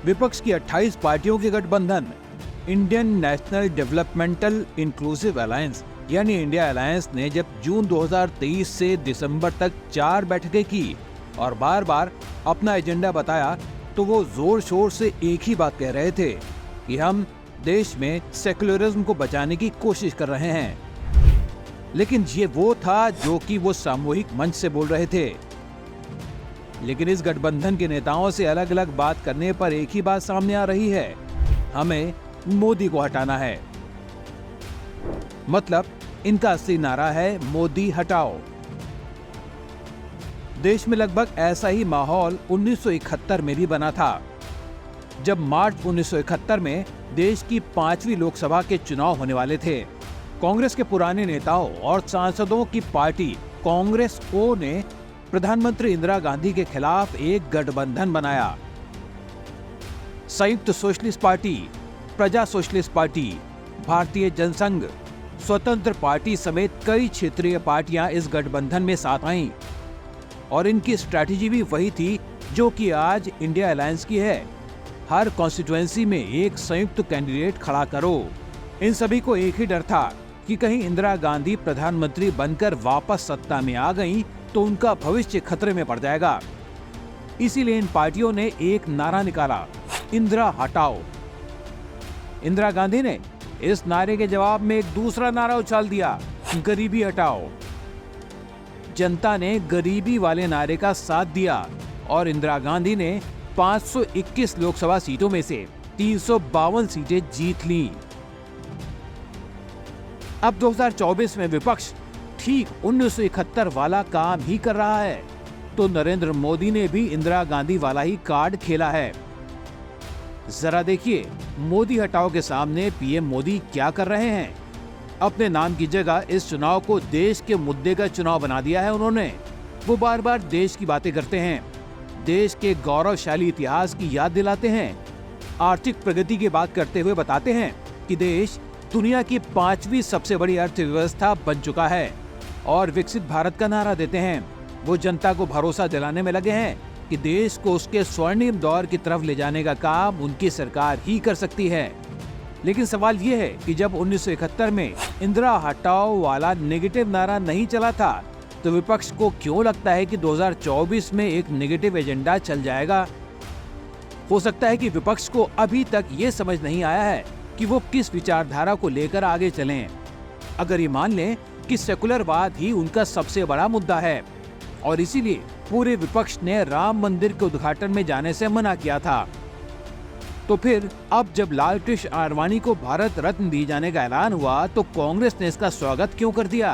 विपक्ष की 28 पार्टियों के गठबंधन Indian national developmental inclusive alliance यानी इंडिया अलायंस ने जब जून 2023 से दिसंबर तक 4 बैठकें की और बार बार अपना एजेंडा बताया, तो वो जोर शोर से एक ही बात कह रहे थे कि हम देश में सेक्युलरिज्म को बचाने की कोशिश कर रहे हैं। लेकिन ये वो था जो कि वो सामूहिक मंच से बोल रहे थे। लेकिन इस गठबंधन के नेताओं से अलग अलग बात करने पर एक ही बात सामने आ रही है, हमें मोदी को हटाना है। मतलब इनका असली नारा है मोदी हटाओ। देश में लगभग ऐसा ही माहौल 1971 में भी बना था, जब मार्च 1971 में देश की 5वीं लोकसभा के चुनाव होने वाले थे। कांग्रेस के पुराने नेताओं और सांसदों की पार्टी कांग्रेस ओ ने प्रधानमंत्री इंदिरा गांधी के खिलाफ एक गठबंधन बनाया। संयुक्त सोशलिस्ट पार्टी, प्रजा सोशलिस्ट पार्टी, भारतीय जनसंघ, स्वतंत्र पार्टी समेत कई क्षेत्रीय पार्टियां इस गठबंधन में साथ आईं और इनकी स्ट्रैटेजी भी वही थी जो कि आज इंडिया अलायंस की है। हर कॉन्स्टिट्यूएंसी में एक संयुक्त कैंडिडेट खड़ा करो। इन सभी को एक ही डर था कि कहीं इंदिरा गांधी प्रधानमंत्री बनकर वापस सत्ता में आ गईं तो उनका भविष्य खतरे में पड़ जाएगा। इसीलिए इन पार्टियों ने एक नारा निकाला, इंदिरा हटाओ। इंदिरा गांधी ने इस नारे के जवाब में एक दूसरा नारा उछाल दिया, गरीबी हटाओ। जनता ने गरीबी वाले नारे का साथ दिया और इंदिरा गांधी ने 521 लोकसभा सीटों में से 352 सीटें जीत लीं। अब 2024 में विपक्ष ठीक 1971 वाला काम ही कर रहा है, तो नरेंद्र मोदी ने भी इंदिरा गांधी वाला ही कार्ड खेला है। जरा देखिए मोदी हटाओ के सामने पीएम मोदी क्या कर रहे हैं। अपने नाम की जगह इस चुनाव को देश के मुद्दे का चुनाव बना दिया है उन्होंने। वो बार बार देश की बातें करते हैं, देश के गौरवशाली इतिहास की याद दिलाते हैं, आर्थिक प्रगति की बात करते हुए बताते हैं कि देश दुनिया की 5वीं सबसे बड़ी अर्थव्यवस्था बन चुका है और विकसित भारत का नारा देते हैं। वो जनता को भरोसा दिलाने में लगे हैं कि देश को उसके स्वर्णिम दौर की तरफ ले जाने का काम उनकी सरकार ही कर सकती है। लेकिन सवाल ये है कि जब 1971 में इंदिरा हटाओ वाला नेगेटिव नारा नहीं चला था, तो विपक्ष को क्यों लगता है कि 2024 में एक नेगेटिव एजेंडा चल जाएगा? हो सकता है कि विपक्ष को अभी तक ये समझ नहीं आया है कि वो किस विचारधारा को लेकर आगे चलें। अगर ये मान लें कि सेकुलरवाद ही उनका सबसे बड़ा मुद्दा है और इसीलिए पूरे विपक्ष ने राम मंदिर के उद्घाटन में जाने से मना किया था, तो फिर अब जब लालकृष्ण आडवाणी को भारत रत्न दिए जाने का ऐलान हुआ तो कांग्रेस ने इसका स्वागत क्यों कर दिया?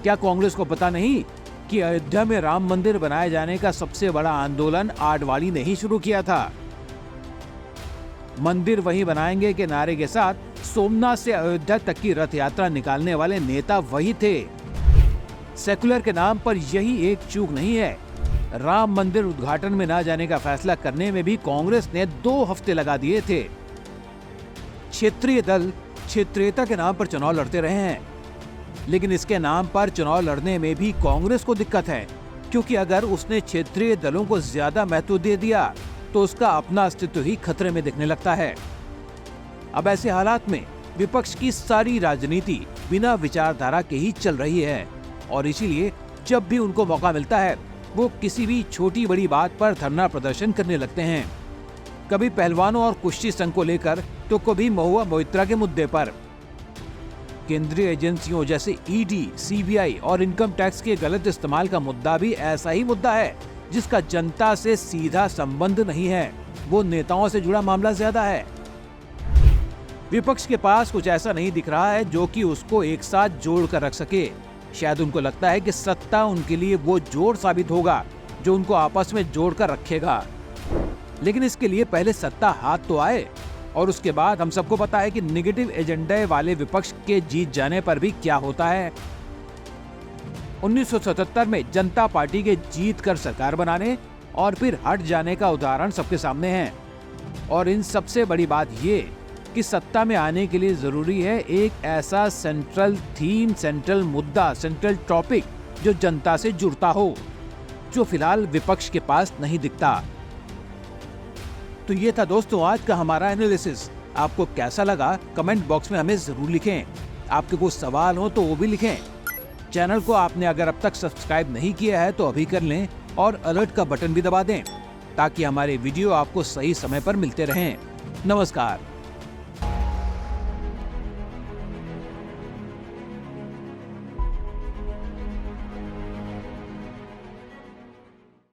क्या कांग्रेस को पता नहीं कि अयोध्या में राम मंदिर बनाए जाने का सबसे बड़ा आंदोलन आडवाणी ने ही शुरू किया था? मंदिर वहीं बनाएंगे के नारे के साथ सोमनाथ से अयोध्या तक की रथ यात्रा निकालने वाले नेता वही थे। सेकुलर के नाम पर यही एक चूक नहीं है। राम मंदिर उद्घाटन में न जाने का फैसला करने में भी कांग्रेस ने 2 हफ्ते लगा दिए थे। क्षेत्रीय दल क्षेत्रीयता के नाम पर चुनाव लड़ते रहे हैं, लेकिन इसके नाम पर चुनाव लड़ने में भी कांग्रेस को दिक्कत है, क्योंकि अगर उसने क्षेत्रीय दलों को ज्यादा महत्व दे दिया तो उसका अपना अस्तित्व ही खतरे में दिखने लगता है। अब ऐसे हालात में विपक्ष की सारी राजनीति बिना विचारधारा के ही चल रही है और इसीलिए जब भी उनको मौका मिलता है वो किसी भी छोटी बड़ी बात पर धरना प्रदर्शन करने लगते हैं। कभी पहलवानों और कुश्ती संघ को लेकर तो कभी महुआ मोइत्रा के मुद्दे पर। केंद्रीय एजेंसियों जैसे ईडी, सीबीआई और इनकम टैक्स के गलत इस्तेमाल का मुद्दा भी ऐसा ही मुद्दा है जिसका जनता से सीधा संबंध नहीं है, वो नेताओं से जुड़ा मामला ज्यादा है। विपक्ष के पास कुछ ऐसा नहीं दिख रहा है जो कि उसको एक साथ जोड़ कर रख सके। शायद उनको लगता है कि सत्ता उनके लिए वो जोड़ साबित होगा जो उनको आपस में जोड़ कर रखेगा, लेकिन इसके लिए पहले सत्ता हाथ तो आए और उसके बाद हम सबको पता है कि नेगेटिव एजेंडे वाले विपक्ष के जीत जाने पर भी क्या होता है। 1977 में जनता पार्टी के जीत कर सरकार बनाने और फिर हट जाने का उदाहरण सबके सामने है और इन सबसे बड़ी बात ये कि सत्ता में आने के लिए जरूरी है एक ऐसा सेंट्रल थीम, सेंट्रल मुद्दा, सेंट्रल टॉपिक जो जनता से जुड़ता हो, जो फिलहाल विपक्ष के पास नहीं दिखता। तो ये था दोस्तों आज का हमारा एनालिसिस। आपको कैसा लगा कमेंट बॉक्स में हमें जरूर लिखें। आपके कुछ सवाल हो तो वो भी लिखें। चैनल को आपने अगर अब तक सब्सक्राइब नहीं किया है तो अभी कर लें और अलर्ट का बटन भी दबा दें ताकि हमारे वीडियो आपको सही समय पर मिलते रहें। नमस्कार।